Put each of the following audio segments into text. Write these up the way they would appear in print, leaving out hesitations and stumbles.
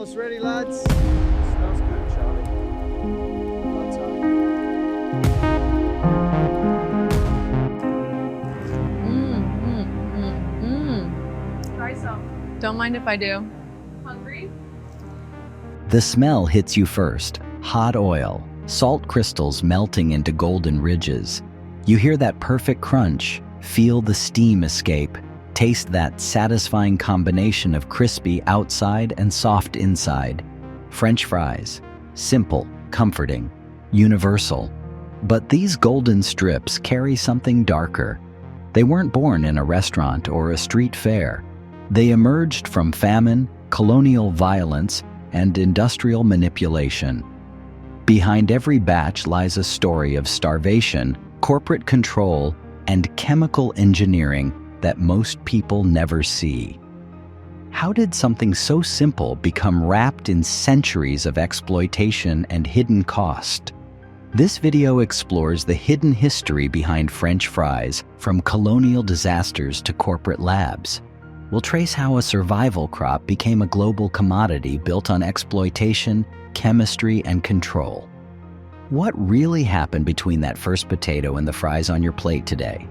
Almost ready, lads. Smells good, Charlie. One time. Try some. Don't mind if I do. Hungry? The smell hits you first. Hot oil, salt crystals melting into golden ridges. You hear that perfect crunch, feel the steam escape, taste that satisfying combination of crispy outside and soft inside. French fries. Simple, comforting, universal. But these golden strips carry something darker. They weren't born in a restaurant or a street fair. They emerged from famine, colonial violence, and industrial manipulation. Behind every batch lies a story of starvation, corporate control, and chemical engineering that most people never see. How did something so simple become wrapped in centuries of exploitation and hidden cost? This video explores the hidden history behind French fries, from colonial disasters to corporate labs. We'll trace how a survival crop became a global commodity built on exploitation, chemistry, and control. What really happened between that first potato and the fries on your plate today?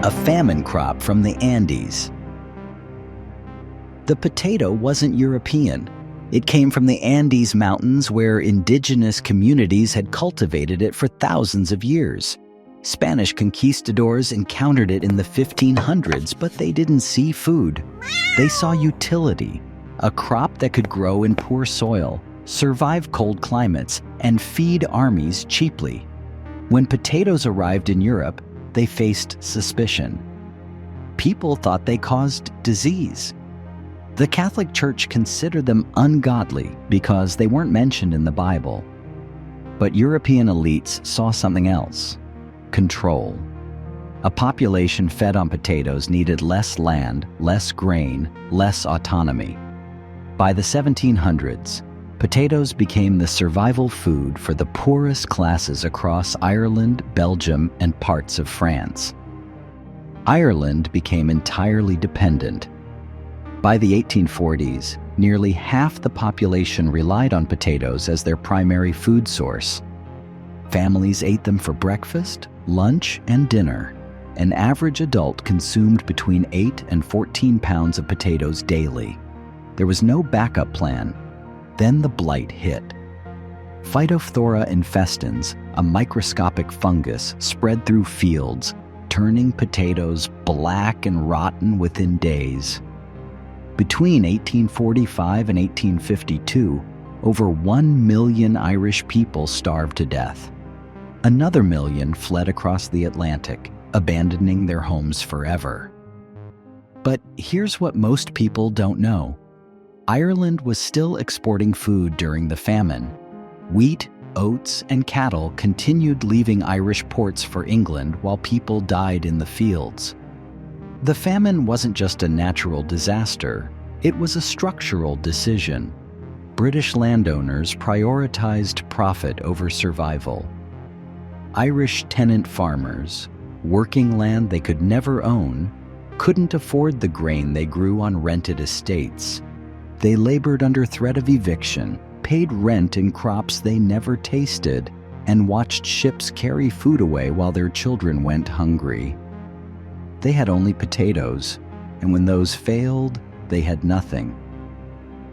A famine crop from the Andes. The potato wasn't European. It came from the Andes Mountains, where indigenous communities had cultivated it for thousands of years. Spanish conquistadors encountered it in the 1500s, but they didn't see food. They saw utility, a crop that could grow in poor soil, survive cold climates, and feed armies cheaply. When potatoes arrived in Europe, they faced suspicion. People thought they caused disease. The Catholic Church considered them ungodly because they weren't mentioned in the Bible. But European elites saw something else: control. A population fed on potatoes needed less land, less grain, less autonomy. By the 1700s, potatoes became the survival food for the poorest classes across Ireland, Belgium, and parts of France. Ireland became entirely dependent. By the 1840s, nearly half the population relied on potatoes as their primary food source. Families ate them for breakfast, lunch, and dinner. An average adult consumed between 8 and 14 pounds of potatoes daily. There was no backup plan. Then the blight hit. Phytophthora infestans, a microscopic fungus, spread through fields, turning potatoes black and rotten within days. Between 1845 and 1852, over 1 million Irish people starved to death. Another million fled across the Atlantic, abandoning their homes forever. But here's what most people don't know. Ireland was still exporting food during the famine. Wheat, oats, and cattle continued leaving Irish ports for England while people died in the fields. The famine wasn't just a natural disaster, it was a structural decision. British landowners prioritized profit over survival. Irish tenant farmers, working land they could never own, couldn't afford the grain they grew on rented estates. They labored under threat of eviction, paid rent in crops they never tasted, and watched ships carry food away while their children went hungry. They had only potatoes, and when those failed, they had nothing.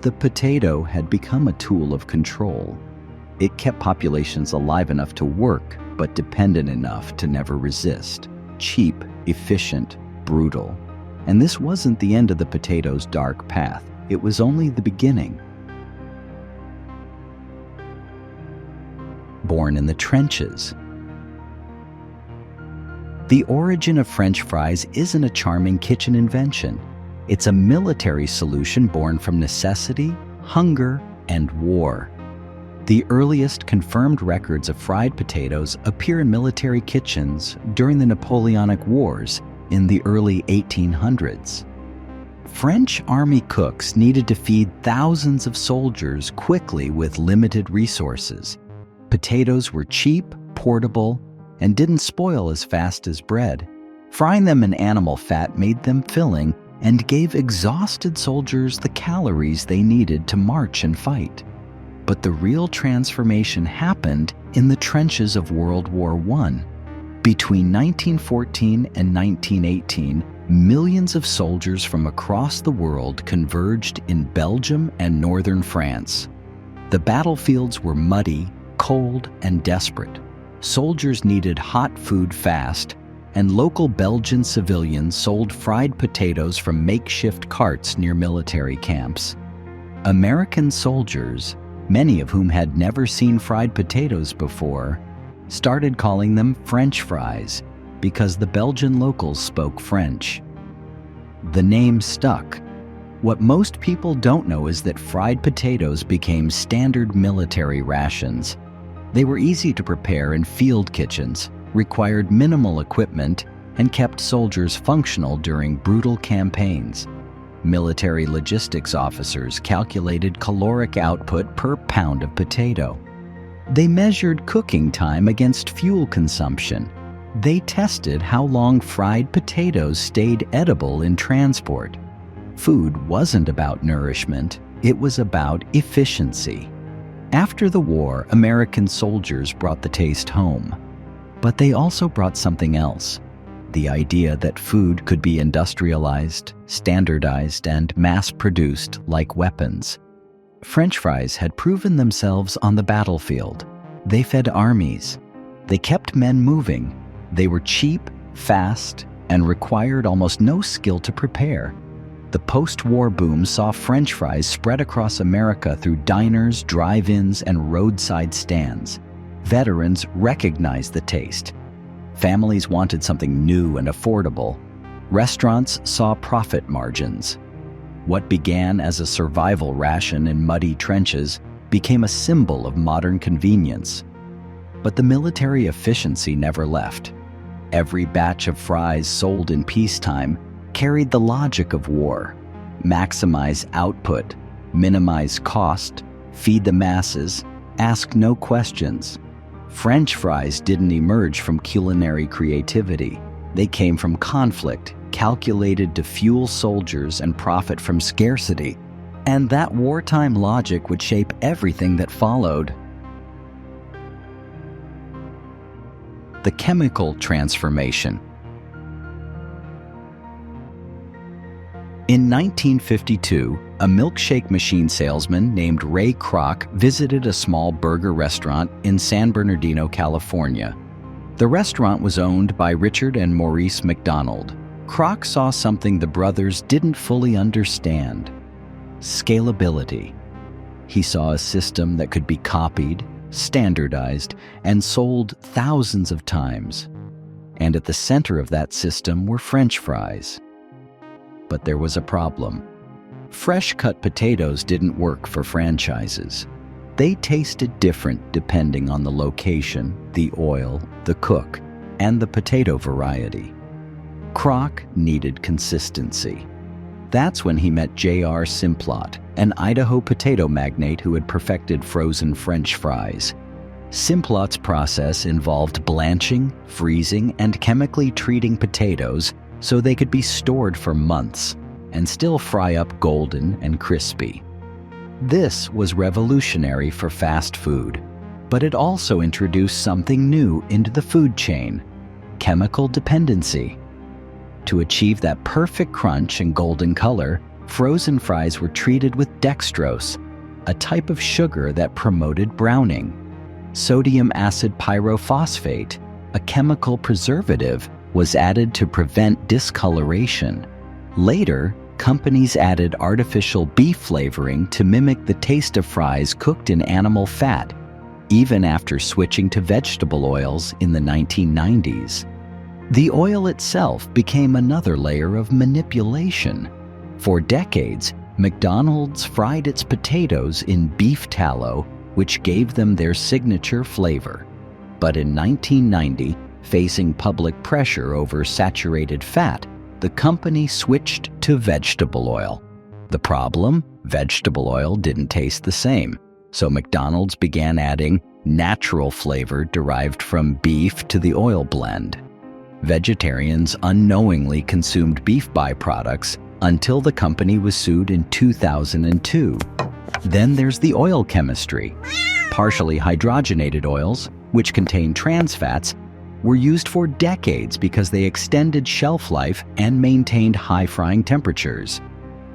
The potato had become a tool of control. It kept populations alive enough to work, but dependent enough to never resist. Cheap, efficient, brutal. And this wasn't the end of the potato's dark path. It was only the beginning. Born in the trenches. The origin of French fries isn't a charming kitchen invention. It's a military solution born from necessity, hunger, and war. The earliest confirmed records of fried potatoes appear in military kitchens during the Napoleonic Wars in the early 1800s. French army cooks needed to feed thousands of soldiers quickly with limited resources. Potatoes were cheap, portable, and didn't spoil as fast as bread. Frying them in animal fat made them filling and gave exhausted soldiers the calories they needed to march and fight. But the real transformation happened in the trenches of World War I. Between 1914 and 1918, millions of soldiers from across the world converged in Belgium and northern France. The battlefields were muddy, cold, and desperate. Soldiers needed hot food fast, and local Belgian civilians sold fried potatoes from makeshift carts near military camps. American soldiers, many of whom had never seen fried potatoes before, started calling them French fries because the Belgian locals spoke French. The name stuck. What most people don't know is that fried potatoes became standard military rations. They were easy to prepare in field kitchens, required minimal equipment, and kept soldiers functional during brutal campaigns. Military logistics officers calculated caloric output per pound of potato. They measured cooking time against fuel consumption. They tested how long fried potatoes stayed edible in transport. Food wasn't about nourishment, it was about efficiency. After the war, American soldiers brought the taste home. But they also brought something else: the idea that food could be industrialized, standardized, and mass-produced like weapons. French fries had proven themselves on the battlefield. They fed armies. They kept men moving. They were cheap, fast, and required almost no skill to prepare. The post-war boom saw French fries spread across America through diners, drive-ins, and roadside stands. Veterans recognized the taste. Families wanted something new and affordable. Restaurants saw profit margins. What began as a survival ration in muddy trenches became a symbol of modern convenience. But the military efficiency never left. Every batch of fries sold in peacetime carried the logic of war: maximize output, minimize cost, feed the masses, ask no questions. French fries didn't emerge from culinary creativity. They came from conflict, calculated to fuel soldiers and profit from scarcity. And that wartime logic would shape everything that followed. The chemical transformation. In 1952, a milkshake machine salesman named Ray Kroc visited a small burger restaurant in San Bernardino, California. The restaurant was owned by Richard and Maurice McDonald. Kroc saw something the brothers didn't fully understand: scalability. He saw a system that could be copied, standardized, and sold thousands of times. And at the center of that system were French fries. But there was a problem. Fresh-cut potatoes didn't work for franchises. They tasted different depending on the location, the oil, the cook, and the potato variety. Kroc needed consistency. That's when he met J.R. Simplot, an Idaho potato magnate who had perfected frozen French fries. Simplot's process involved blanching, freezing, and chemically treating potatoes so they could be stored for months and still fry up golden and crispy. This was revolutionary for fast food, but it also introduced something new into the food chain: chemical dependency. To achieve that perfect crunch and golden color, frozen fries were treated with dextrose, a type of sugar that promoted browning. Sodium acid pyrophosphate, a chemical preservative, was added to prevent discoloration. Later, companies added artificial beef flavoring to mimic the taste of fries cooked in animal fat, even after switching to vegetable oils in the 1990s. The oil itself became another layer of manipulation. For decades, McDonald's fried its potatoes in beef tallow, which gave them their signature flavor. But in 1990, facing public pressure over saturated fat, the company switched to vegetable oil. The problem? Vegetable oil didn't taste the same, so McDonald's began adding natural flavor derived from beef to the oil blend. Vegetarians unknowingly consumed beef byproducts until the company was sued in 2002. Then there's the oil chemistry. Partially hydrogenated oils, which contain trans fats, were used for decades because they extended shelf life and maintained high frying temperatures.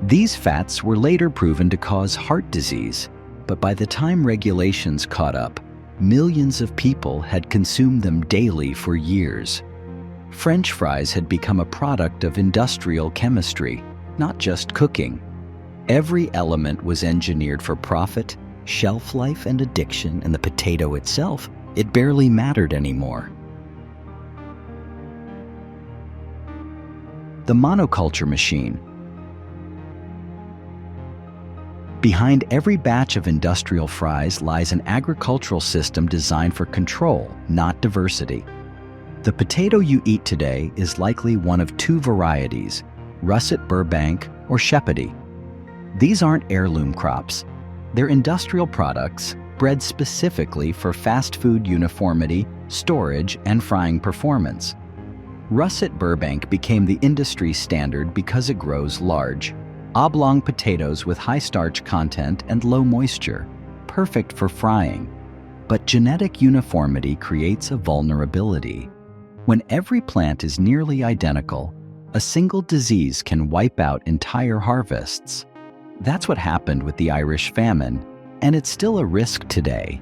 These fats were later proven to cause heart disease, but by the time regulations caught up, millions of people had consumed them daily for years. French fries had become a product of industrial chemistry, not just cooking. Every element was engineered for profit, shelf life, and addiction, and the potato itself, it barely mattered anymore. The monoculture machine. Behind every batch of industrial fries lies an agricultural system designed for control, not diversity. The potato you eat today is likely one of two varieties, Russet Burbank or Shepherdie. These aren't heirloom crops. They're industrial products bred specifically for fast food uniformity, storage, and frying performance. Russet Burbank became the industry standard because it grows large, oblong potatoes with high starch content and low moisture, perfect for frying. But genetic uniformity creates a vulnerability. When every plant is nearly identical, a single disease can wipe out entire harvests. That's what happened with the Irish famine, and it's still a risk today.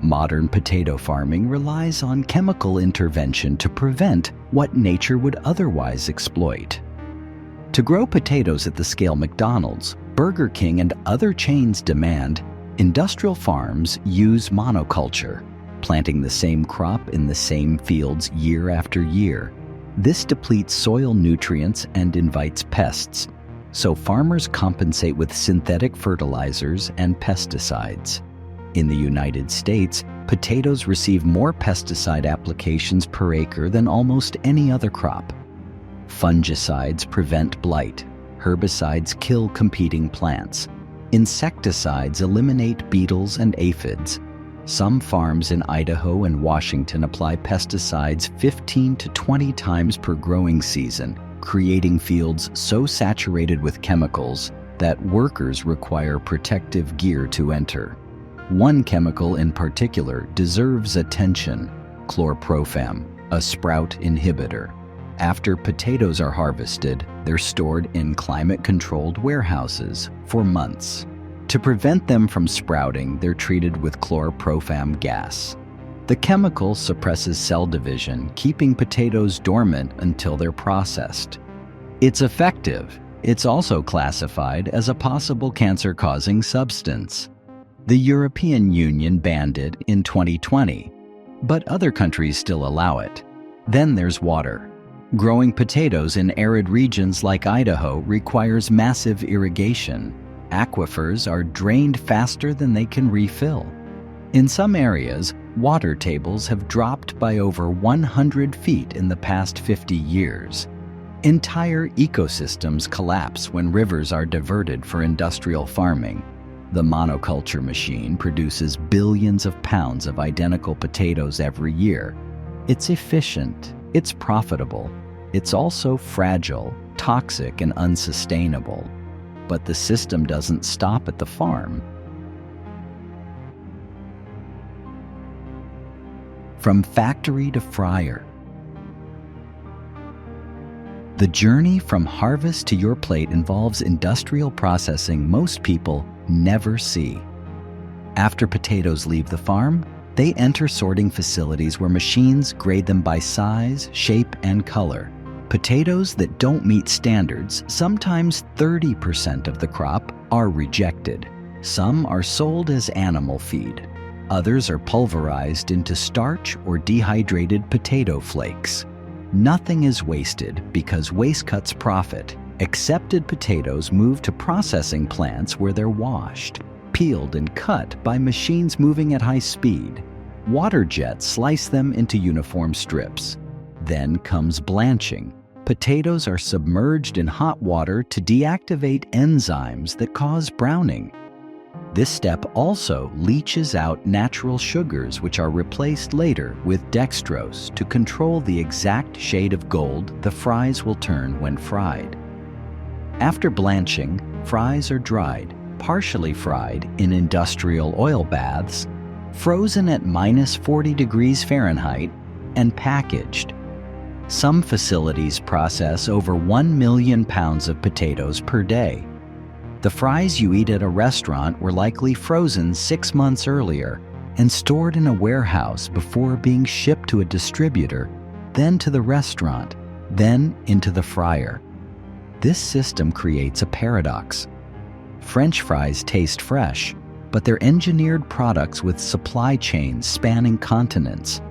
Modern potato farming relies on chemical intervention to prevent what nature would otherwise exploit. To grow potatoes at the scale McDonald's, Burger King, and other chains demand, industrial farms use monoculture, planting the same crop in the same fields year after year. This depletes soil nutrients and invites pests, so farmers compensate with synthetic fertilizers and pesticides. In the United States, potatoes receive more pesticide applications per acre than almost any other crop. Fungicides prevent blight. Herbicides kill competing plants. Insecticides eliminate beetles and aphids. Some farms in Idaho and Washington apply pesticides 15 to 20 times per growing season, creating fields so saturated with chemicals that workers require protective gear to enter. One chemical in particular deserves attention: chlorprofam, a sprout inhibitor. After potatoes are harvested, they're stored in climate-controlled warehouses for months. To prevent them from sprouting, they're treated with chlorprofam gas. The chemical suppresses cell division, keeping potatoes dormant until they're processed. It's effective. It's also classified as a possible cancer-causing substance. The European Union banned it in 2020, but other countries still allow it. Then there's water. Growing potatoes in arid regions like Idaho requires massive irrigation. Aquifers are drained faster than they can refill. In some areas, water tables have dropped by over 100 feet in the past 50 years. Entire ecosystems collapse when rivers are diverted for industrial farming. The monoculture machine produces billions of pounds of identical potatoes every year. It's efficient, it's profitable, it's also fragile, toxic, and unsustainable. But the system doesn't stop at the farm. From factory to fryer. The journey from harvest to your plate involves industrial processing most people never see. After potatoes leave the farm, they enter sorting facilities where machines grade them by size, shape, and color. Potatoes that don't meet standards, sometimes 30% of the crop, are rejected. Some are sold as animal feed. Others are pulverized into starch or dehydrated potato flakes. Nothing is wasted because waste cuts profit. Accepted potatoes move to processing plants where they're washed, peeled, and cut by machines moving at high speed. Water jets slice them into uniform strips. Then comes blanching. Potatoes are submerged in hot water to deactivate enzymes that cause browning. This step also leaches out natural sugars, which are replaced later with dextrose to control the exact shade of gold the fries will turn when fried. After blanching, fries are dried, partially fried in industrial oil baths, frozen at -40 degrees Fahrenheit, and packaged. Some facilities process over 1 million pounds of potatoes per day. The fries you eat at a restaurant were likely frozen 6 months earlier and stored in a warehouse before being shipped to a distributor, then to the restaurant, then into the fryer. This system creates a paradox. French fries taste fresh, but they're engineered products with supply chains spanning continents.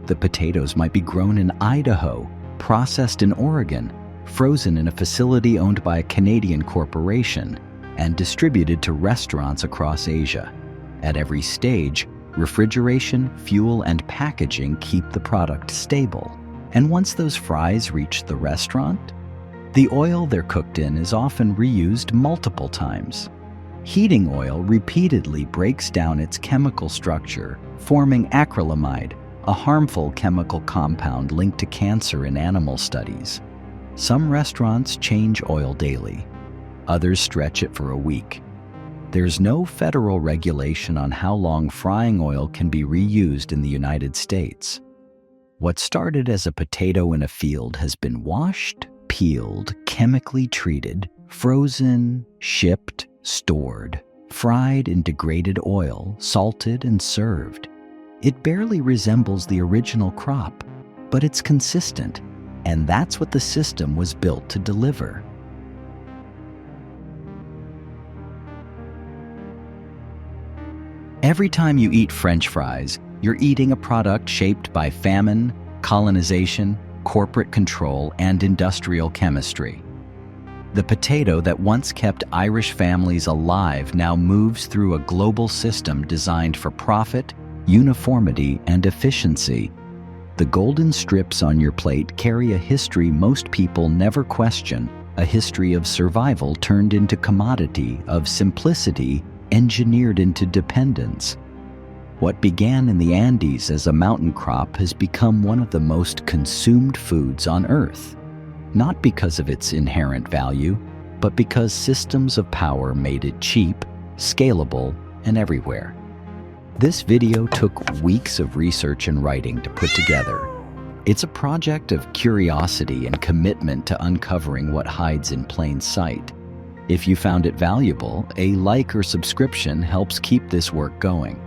The potatoes might be grown in Idaho, processed in Oregon, frozen in a facility owned by a Canadian corporation, and distributed to restaurants across Asia. At every stage, refrigeration, fuel, and packaging keep the product stable. And once those fries reach the restaurant, the oil they're cooked in is often reused multiple times. Heating oil repeatedly breaks down its chemical structure, forming acrylamide, a harmful chemical compound linked to cancer in animal studies. Some restaurants change oil daily. Others stretch it for a week. There's no federal regulation on how long frying oil can be reused in the United States. What started as a potato in a field has been washed, peeled, chemically treated, frozen, shipped, stored, fried in degraded oil, salted, and served. It barely resembles the original crop, but it's consistent. And that's what the system was built to deliver. Every time you eat French fries, you're eating a product shaped by famine, colonization, corporate control, and industrial chemistry. The potato that once kept Irish families alive now moves through a global system designed for profit, uniformity, and efficiency. The golden strips on your plate carry a history most people never question, a history of survival turned into commodity, of simplicity engineered into dependence. What began in the Andes as a mountain crop has become one of the most consumed foods on Earth, not because of its inherent value, but because systems of power made it cheap, scalable, and everywhere. This video took weeks of research and writing to put together. It's a project of curiosity and commitment to uncovering what hides in plain sight. If you found it valuable, a like or subscription helps keep this work going.